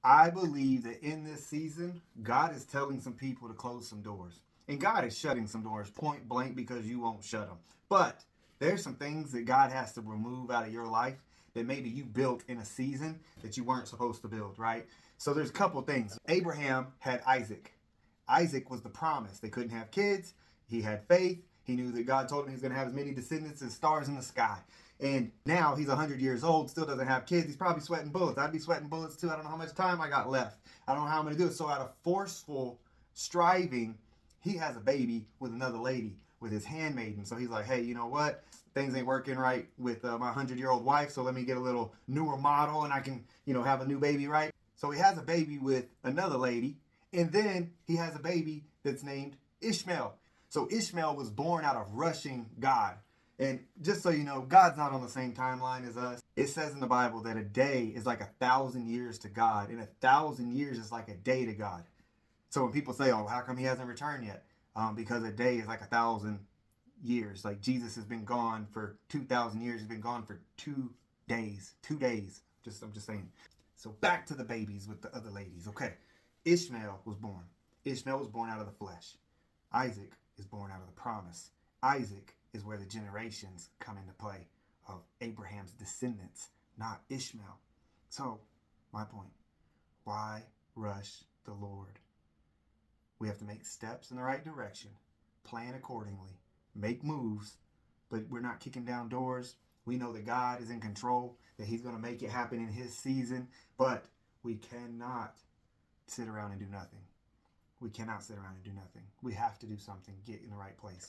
I believe that in this season, God is telling some people to close some doors. And God is shutting some doors point blank because you won't shut them. But there's some things that God has to remove out of your life that maybe you built in a season that you weren't supposed to build, right? So there's a couple things. Abraham had Isaac. Isaac was the promise. They couldn't have kids. He had faith. He knew that God told him he was going to have as many descendants as stars in the sky. And now he's 100 years old, still doesn't have kids. He's probably sweating bullets. I'd be sweating bullets too. I don't know how much time I got left. I don't know how I'm going to do it. So, out of forceful striving, he has a baby with another lady, with his handmaiden. So he's like, hey, you know what? Things ain't working right with my 100-year-old wife. So let me get a little newer model and I can, have a new baby, right? So he has a baby with another lady. And then he has a baby that's named Ishmael. So Ishmael was born out of rushing God. And just so you know, God's not on the same timeline as us. It says in the Bible that a day is like 1,000 years to God, and 1,000 years is like a day to God. So when people say, "Oh, how come he hasn't returned yet?" Because a day is like 1,000 years. Like Jesus has been gone for 2,000 years. He's been gone for 2 days. 2 days. I'm just saying. So back to the babies with the other ladies. Okay, Ishmael was born. Ishmael was born out of the flesh. Isaac is born out of the promise. Isaac is where the generations come into play of Abraham's descendants, not Ishmael. So, my point, why rush the Lord? We have to make steps in the right direction, plan accordingly, make moves, but we're not kicking down doors. We know that God is in control, that He's going to make it happen in His season, but we cannot sit around and do nothing. We cannot sit around and do nothing. We have to do something, get in the right place.